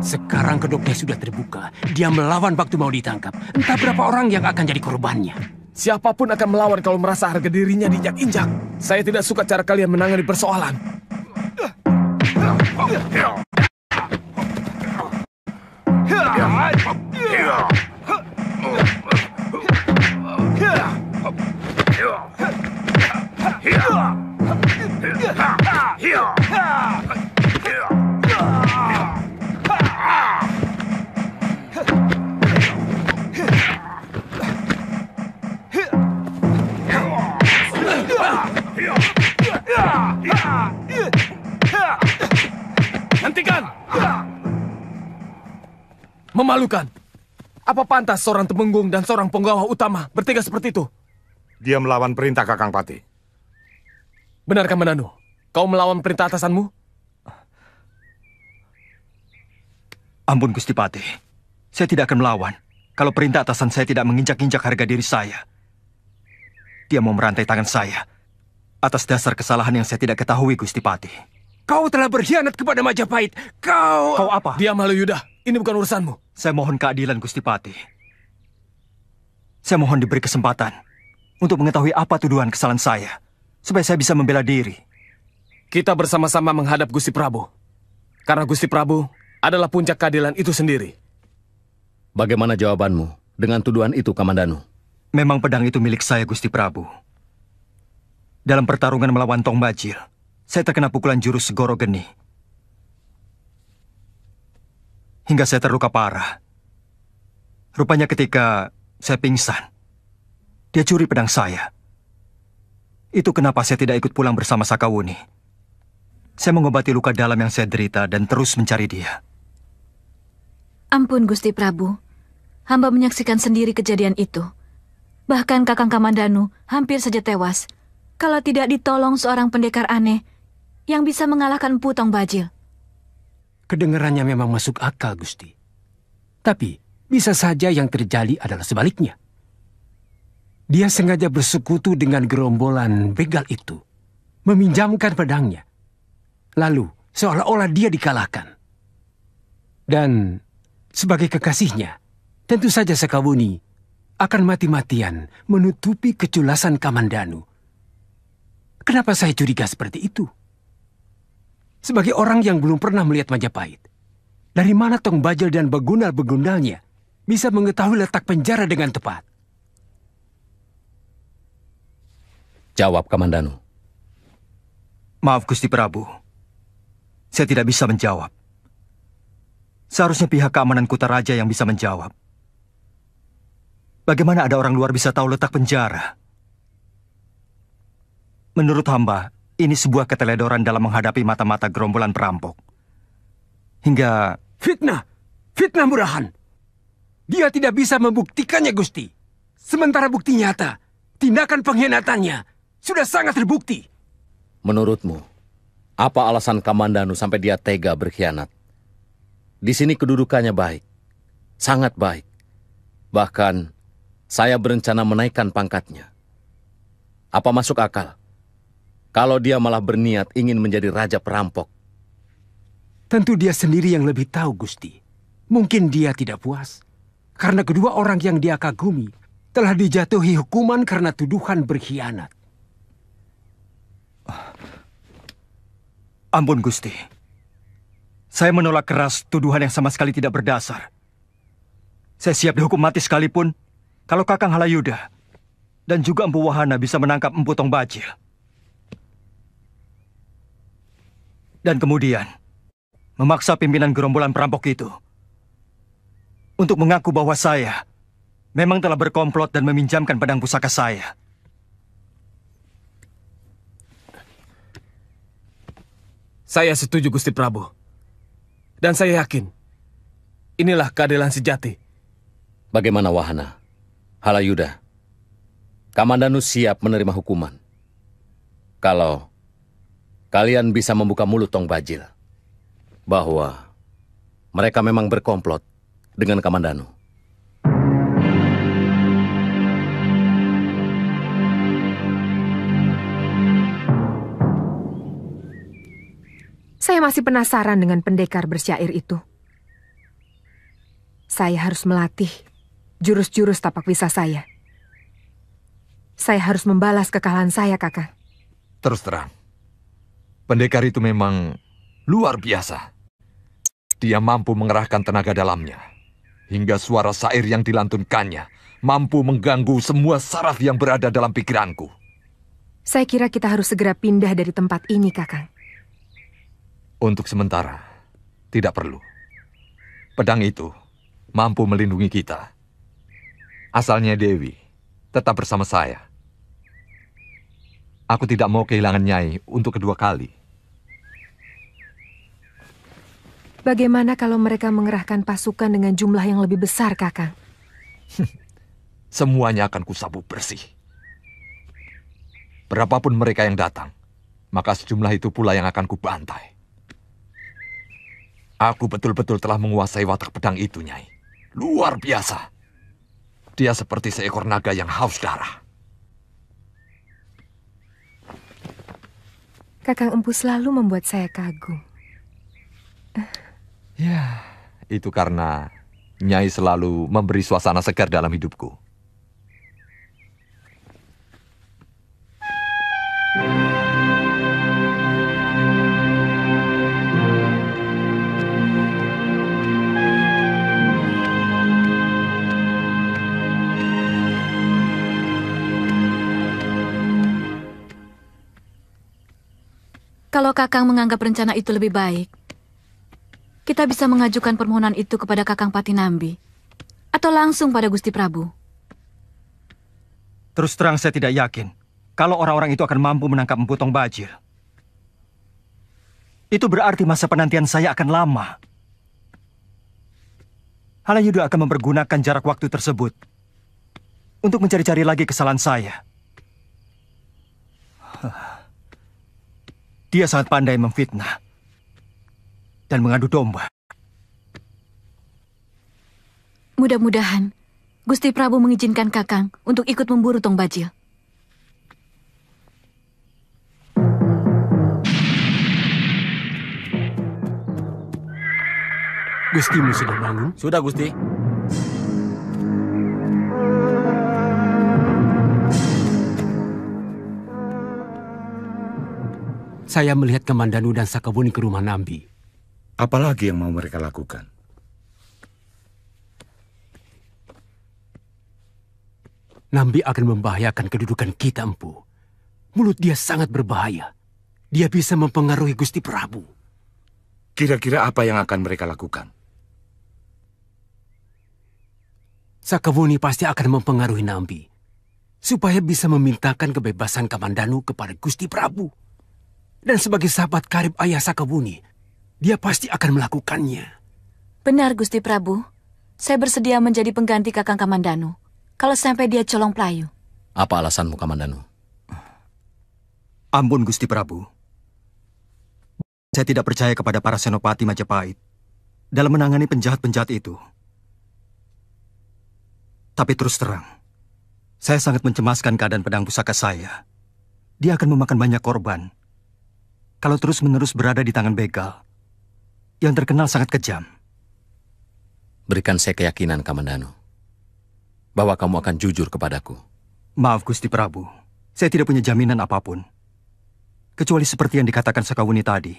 Sekarang kedoknya sudah terbuka. Dia melawan waktu mau ditangkap. Entah berapa orang yang akan jadi korbannya. Siapapun akan melawan kalau merasa harga dirinya diinjak-injak. Saya tidak suka cara kalian menangani persoalan. Hentikan! Memalukan. Apa pantas seorang Temenggung dan seorang penggawa utama bertiga seperti itu? Dia melawan perintah Kakang Patih. Benar, Kamandanu? Kau melawan perintah atasanmu? Ampun Gusti Patih. Saya tidak akan melawan. kalau perintah atasan saya tidak menginjak-injak harga diri saya. Dia mau merantai tangan saya atas dasar kesalahan yang saya tidak ketahui, Gusti Patih. Kau telah berkhianat kepada Majapahit. Kau apa? Diam, Haluyuda. Ini bukan urusanmu. Saya mohon keadilan, Gusti Patih. Saya mohon diberi kesempatan untuk mengetahui apa tuduhan kesalahan saya, supaya saya bisa membela diri. Kita bersama-sama menghadap Gusti Prabu. Karena Gusti Prabu adalah puncak keadilan itu sendiri. Bagaimana jawabanmu dengan tuduhan itu, Kamandanu? Memang pedang itu milik saya, Gusti Prabu. Dalam pertarungan melawan Tong Bajil, saya terkena pukulan jurus Segoro Geni. Hingga saya terluka parah. Rupanya ketika saya pingsan, dia curi pedang saya. Itu kenapa saya tidak ikut pulang bersama Sakawuni. Saya mengobati luka dalam yang saya derita dan terus mencari dia. Ampun, Gusti Prabu. Hamba menyaksikan sendiri kejadian itu. Bahkan Kakang Kamandanu hampir saja tewas kalau tidak ditolong seorang pendekar aneh yang bisa mengalahkan Empu Tong Bajil. Kedengarannya memang masuk akal, Gusti. Tapi bisa saja yang terjadi adalah sebaliknya. Dia sengaja bersekutu dengan gerombolan begal itu, meminjamkan pedangnya. Lalu seolah-olah dia dikalahkan. Dan sebagai kekasihnya, tentu saja Sakawuni akan mati-matian menutupi keculasan Kamandanu. Kenapa saya curiga seperti itu? Sebagai orang yang belum pernah melihat Majapahit, dari mana Tong Bajil dan begundal-begundalnya bisa mengetahui letak penjara dengan tepat? Jawab, Kamandanu. Maaf, Gusti Prabu. Saya tidak bisa menjawab. Seharusnya pihak keamanan Kutaraja yang bisa menjawab. Bagaimana ada orang luar bisa tahu letak penjara? Menurut hamba, ini sebuah keteledoran dalam menghadapi mata-mata gerombolan perampok. Hingga... Fitnah! Fitnah murahan! Dia tidak bisa membuktikannya, Gusti. Sementara bukti nyata, tindakan pengkhianatannya sudah sangat terbukti. Menurutmu, apa alasan Kamandanu sampai dia tega berkhianat? Di sini kedudukannya baik, sangat baik. Bahkan, saya berencana menaikkan pangkatnya. Apa masuk akal kalau dia malah berniat ingin menjadi raja perampok? Tentu dia sendiri yang lebih tahu, Gusti. Mungkin dia tidak puas karena kedua orang yang dia kagumi telah dijatuhi hukuman karena tuduhan berkhianat. Ampun, Gusti. Saya menolak keras tuduhan yang sama sekali tidak berdasar. Saya siap dihukum mati sekalipun kalau Kakang Halayuda dan juga Empu Wahana bisa menangkap Empu Tong Bajil. Dan kemudian memaksa pimpinan gerombolan perampok itu untuk mengaku bahwa saya memang telah berkomplot dan meminjamkan pedang pusaka saya. Saya setuju, Gusti Prabu. Dan saya yakin, inilah keadilan sejati. Bagaimana Wahana? Halayuda, Kamandanu siap menerima hukuman. Kalau kalian bisa membuka mulut Tong Bajil bahwa mereka memang berkomplot dengan Kamandanu. Saya masih penasaran dengan pendekar bersyair itu. Saya harus melatih jurus-jurus tapak pisah saya. Saya harus membalas kekalahan saya, Kakang. Terus terang, pendekar itu memang luar biasa. Dia mampu mengerahkan tenaga dalamnya, hingga suara syair yang dilantunkannya mampu mengganggu semua saraf yang berada dalam pikiranku. Saya kira kita harus segera pindah dari tempat ini, Kakang. Untuk sementara, tidak perlu. Pedang itu mampu melindungi kita. Asalnya Dewi tetap bersama saya. Aku tidak mau kehilangan Nyai untuk kedua kali. Bagaimana kalau mereka mengerahkan pasukan dengan jumlah yang lebih besar, Kakang? Semuanya akan kusabuk bersih. Berapapun mereka yang datang, maka sejumlah itu pula yang akan kubantai. Aku betul-betul telah menguasai watak pedang itu, Nyai. Luar biasa. Dia seperti seekor naga yang haus darah. Kakang Empu selalu membuat saya kagum. Ya, itu karena Nyai selalu memberi suasana segar dalam hidupku. Kalau Kakang menganggap rencana itu lebih baik, kita bisa mengajukan permohonan itu kepada Kakang Patinambi atau langsung pada Gusti Prabu. Terus terang saya tidak yakin kalau orang-orang itu akan mampu menangkap Empu Tong Bajil. Itu berarti masa penantian saya akan lama. Halayuda akan mempergunakan jarak waktu tersebut untuk mencari-cari lagi kesalahan saya. Dia sangat pandai memfitnah dan mengadu domba. Mudah-mudahan Gusti Prabu mengizinkan Kakang untuk ikut memburu Tong Bajil. Gustimu sudah bangun? Sudah, Gusti. Saya melihat Kamandanu dan Sakawuni ke rumah Nambi. Apalagi yang mau mereka lakukan? Nambi akan membahayakan kedudukan kita, Empu. Mulut dia sangat berbahaya. Dia bisa mempengaruhi Gusti Prabu. Kira-kira apa yang akan mereka lakukan? Sakawuni pasti akan mempengaruhi Nambi, supaya bisa memintakan kebebasan Kamandanu kepada Gusti Prabu. Dan sebagai sahabat karib ayah Sakawuni, dia pasti akan melakukannya. Benar, Gusti Prabu. Saya bersedia menjadi pengganti Kakang Kamandanu kalau sampai dia colong pelayu. Apa alasanmu, Kamandanu? Ampun, Gusti Prabu. Saya tidak percaya kepada para senopati Majapahit dalam menangani penjahat-penjahat itu. Tapi terus terang, saya sangat mencemaskan keadaan pedang pusaka saya. Dia akan memakan banyak korban kalau terus-menerus berada di tangan begal yang terkenal sangat kejam. Berikan saya keyakinan, Kamandanu, bahwa kamu akan jujur kepadaku. Maaf, Gusti Prabu. Saya tidak punya jaminan apapun. Kecuali seperti yang dikatakan Sakawuni tadi.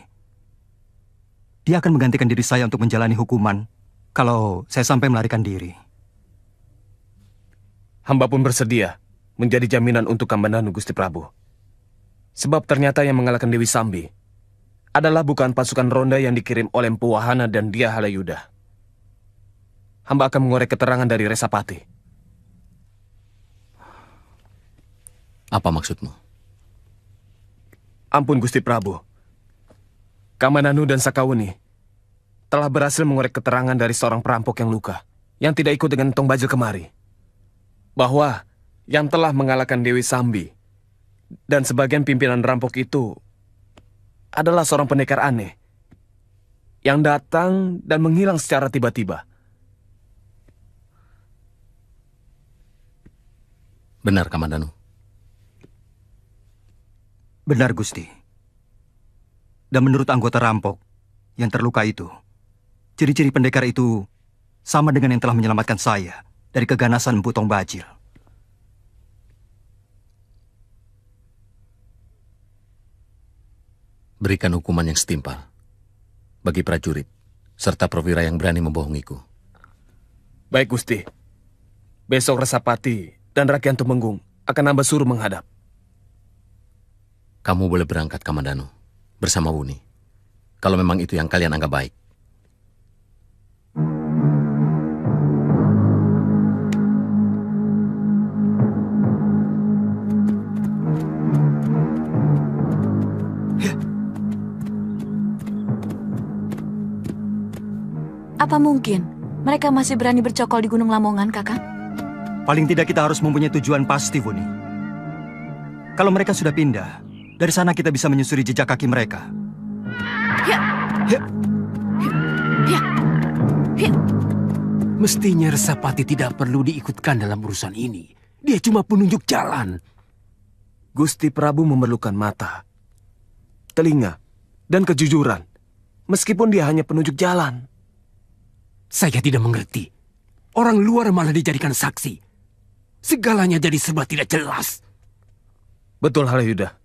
Dia akan menggantikan diri saya untuk menjalani hukuman kalau saya sampai melarikan diri. Hamba pun bersedia menjadi jaminan untuk Kamandanu, Gusti Prabu. Sebab ternyata yang mengalahkan Dewi Sambi adalah bukan pasukan ronda yang dikirim oleh Empu Wahana dan dia Halayuda. Hamba akan mengorek keterangan dari Resapati. Apa maksudmu? Ampun, Gusti Prabu. Kamandanu dan Sakawuni telah berhasil mengorek keterangan dari seorang perampok yang luka, yang tidak ikut dengan Tong Bajil kemari. Bahwa yang telah mengalahkan Dewi Sambi dan sebagian pimpinan rampok itu adalah seorang pendekar aneh yang datang dan menghilang secara tiba-tiba. Benar, Kamandanu? Benar, Gusti. Dan menurut anggota rampok yang terluka itu, ciri-ciri pendekar itu sama dengan yang telah menyelamatkan saya dari keganasan Empu Tong Bajil. Berikan hukuman yang setimpal bagi prajurit serta perwira yang berani membohongiku. Baik, Gusti. Besok Resapati dan Rakyat Tumenggung akan hamba suruh menghadap. Kamu boleh berangkat, Kamandanu, bersama Wuni, kalau memang itu yang kalian anggap baik. Apa mungkin mereka masih berani bercokol di Gunung Lamongan, Kakang? Paling tidak kita harus mempunyai tujuan pasti, Wuni. Kalau mereka sudah pindah, dari sana kita bisa menyusuri jejak kaki mereka. Mestinya Resapati tidak perlu diikutkan dalam urusan ini. Dia cuma penunjuk jalan. Gusti Prabu memerlukan mata, telinga, dan kejujuran. Meskipun dia hanya penunjuk jalan. Saya tidak mengerti. Orang luar malah dijadikan saksi. Segalanya jadi serba tidak jelas. Betul, Halayuda.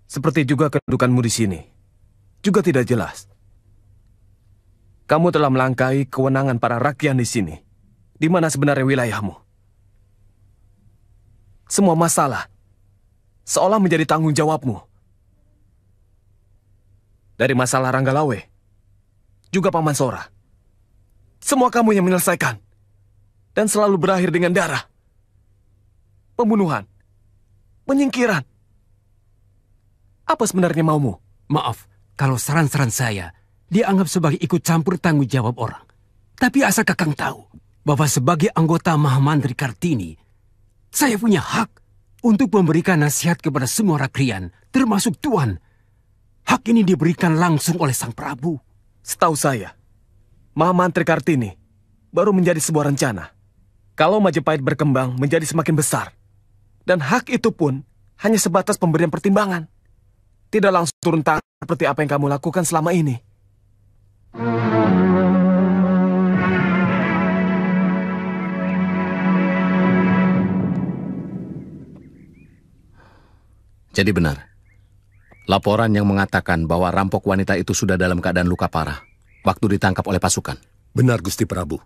Seperti juga kedudukanmu di sini. Juga tidak jelas. Kamu telah melangkahi kewenangan para rakyat di sini. Di mana sebenarnya wilayahmu? Semua masalah seolah menjadi tanggung jawabmu. Dari masalah Ranggalawe, juga Paman Sora. Semua kamu yang menyelesaikan. Dan selalu berakhir dengan darah. Pembunuhan. Penyingkiran. Apa sebenarnya maumu? Maaf, kalau saran-saran saya dianggap sebagai ikut campur tanggung jawab orang. Tapi asal Kakang tahu bahwa sebagai anggota Mahamantri Kartini, saya punya hak untuk memberikan nasihat kepada semua rakrian, termasuk Tuan. Hak ini diberikan langsung oleh Sang Prabu. Setahu saya, Mahamantri Kartini baru menjadi sebuah rencana. Kalau Majapahit berkembang menjadi semakin besar. Dan hak itu pun hanya sebatas pemberian pertimbangan. Tidak langsung turun tangan seperti apa yang kamu lakukan selama ini. Jadi benar, laporan yang mengatakan bahwa rampok wanita itu sudah dalam keadaan luka parah waktu ditangkap oleh pasukan. Benar, Gusti Prabu.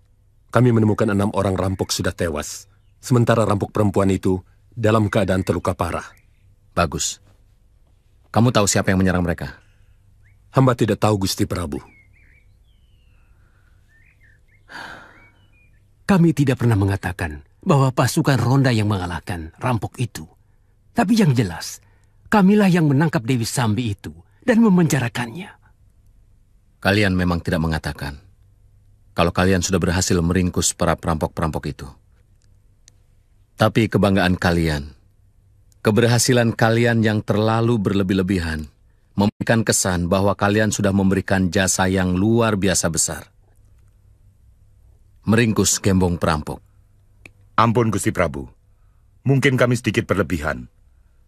Kami menemukan 6 orang rampok sudah tewas. Sementara rampok perempuan itu dalam keadaan terluka parah. Bagus. Kamu tahu siapa yang menyerang mereka? Hamba tidak tahu, Gusti Prabu. Kami tidak pernah mengatakan bahwa pasukan ronda yang mengalahkan rampok itu. Tapi yang jelas, kamilah yang menangkap Dewi Sambi itu dan memenjarakannya. Kalian memang tidak mengatakan kalau kalian sudah berhasil meringkus para perampok-perampok itu. Tapi kebanggaan kalian, keberhasilan kalian yang terlalu berlebih-lebihan, memberikan kesan bahwa kalian sudah memberikan jasa yang luar biasa besar. Meringkus gembong perampok. Ampun, Gusti Prabu. Mungkin kami sedikit berlebihan.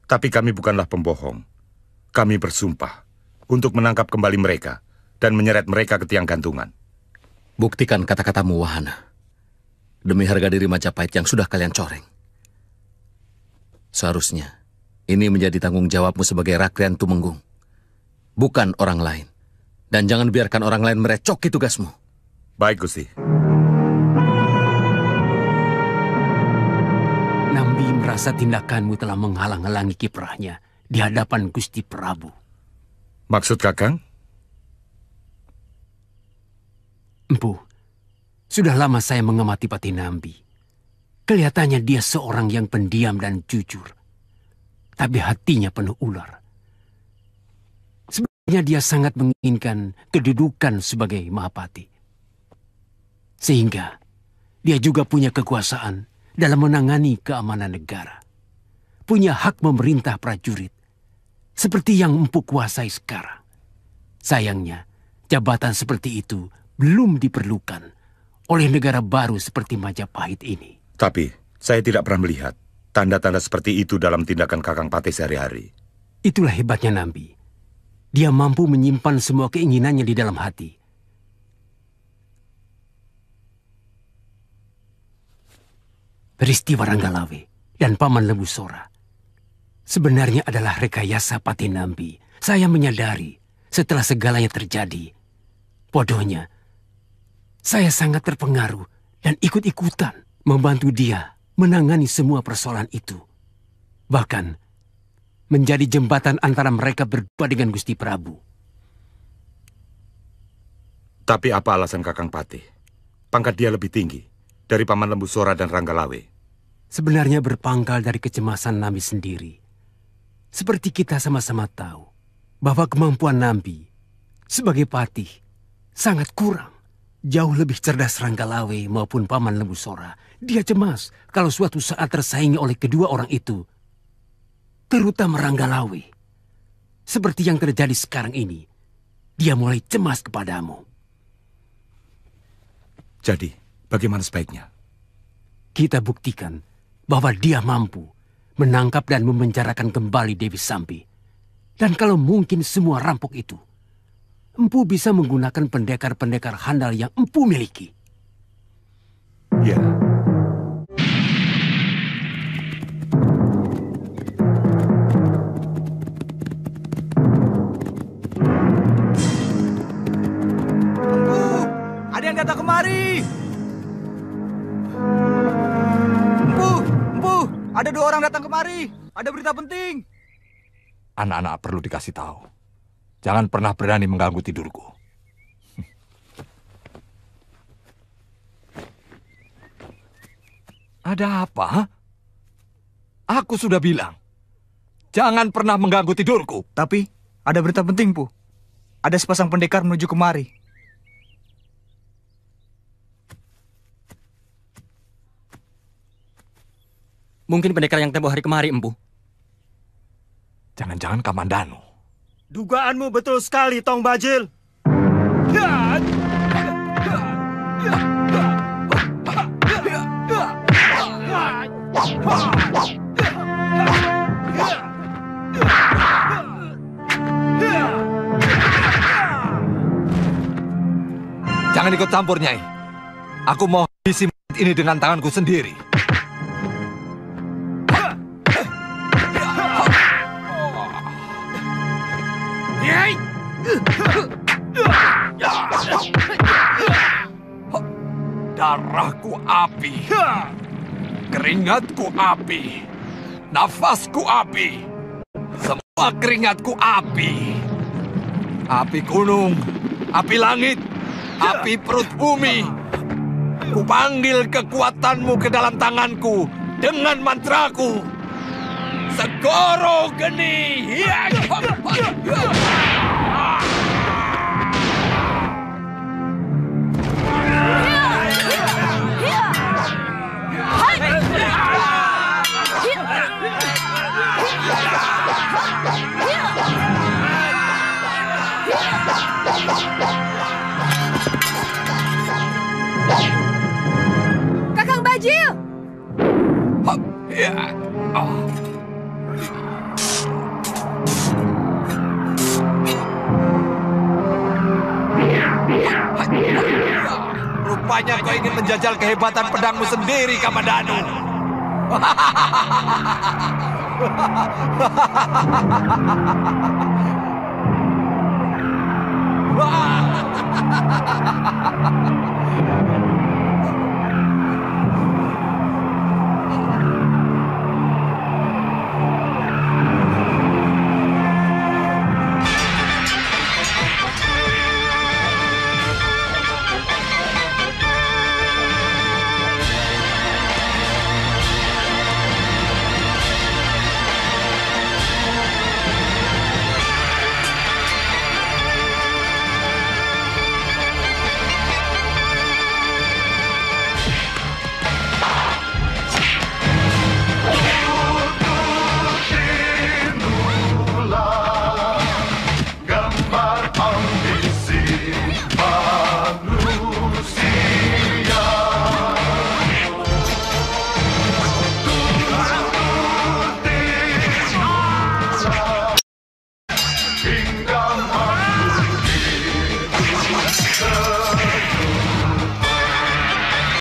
Tapi kami bukanlah pembohong. Kami bersumpah untuk menangkap kembali mereka dan menyeret mereka ke tiang gantungan. Buktikan kata-katamu, Wahana. Demi harga diri Majapahit yang sudah kalian coreng. Seharusnya ini menjadi tanggung jawabmu sebagai Rakrian Tumenggung. Bukan orang lain. Dan jangan biarkan orang lain merecoki tugasmu. Baik, Gusti. Nambi merasa tindakanmu telah menghalang-halangi kiprahnya di hadapan Gusti Prabu. Maksud Kakang? Empu, sudah lama saya mengamati Pati Nambi. Kelihatannya dia seorang yang pendiam dan jujur. Tapi hatinya penuh ular. Sebenarnya dia sangat menginginkan kedudukan sebagai Mahapati. Sehingga dia juga punya kekuasaan dalam menangani keamanan negara. Punya hak memerintah prajurit. Seperti yang Empu kuasai sekarang. Sayangnya, jabatan seperti itu belum diperlukan oleh negara baru seperti Majapahit ini. Tapi, saya tidak pernah melihat tanda-tanda seperti itu dalam tindakan Kakang Patih sehari-hari. Itulah hebatnya Nambi. Dia mampu menyimpan semua keinginannya di dalam hati. Peristiwa Ranggalawe dan Paman Lembu Sora sebenarnya adalah rekayasa Pati Nambi. Saya menyadari setelah segalanya terjadi. Bodohnya, saya sangat terpengaruh dan ikut-ikutan membantu dia menangani semua persoalan itu. Bahkan menjadi jembatan antara mereka berdua dengan Gusti Prabu. Tapi apa alasan Kakang Patih? Pangkat dia lebih tinggi dari Paman Lembu Sora dan Ranggalawe. Sebenarnya berpangkal dari kecemasan Nambi sendiri. Seperti kita sama-sama tahu bahwa kemampuan Nambi sebagai patih sangat kurang. Jauh lebih cerdas Ranggalawe maupun Paman Lembu Sora. Dia cemas kalau suatu saat tersaingi oleh kedua orang itu. Terutama Ranggalawe. Seperti yang terjadi sekarang ini. Dia mulai cemas kepadamu. Jadi, Bagaimana sebaiknya? Kita buktikan bahwa dia mampu menangkap dan memenjarakan kembali Dewi Sambi. Dan kalau mungkin semua rampok itu, Empu bisa menggunakan pendekar-pendekar handal yang Empu miliki. Ya. Ada yang datang kemari. Empu, ada 2 orang datang kemari. Ada berita penting. Anak-anak perlu dikasih tahu. Jangan pernah berani mengganggu tidurku. Ada apa? Aku sudah bilang. Jangan pernah mengganggu tidurku. Tapi ada berita penting, Pu. Ada sepasang pendekar menuju kemari. Mungkin pendekar yang tempoh hari kemari, Empu. Jangan-jangan Kamandanu. Dugaanmu betul sekali, Tong Bajil. Jangan ikut campur, Nyai. Aku mau habisi ini dengan tanganku sendiri. Darahku api, keringatku api, nafasku api, semua keringatku api. Api gunung, api langit, api perut bumi. Kupanggil kekuatanmu ke dalam tanganku dengan mantraku. Segoro geni. Kakang Bajil! Rupanya kau ingin menjajal kehebatan pedangmu sendiri, Kamandanu.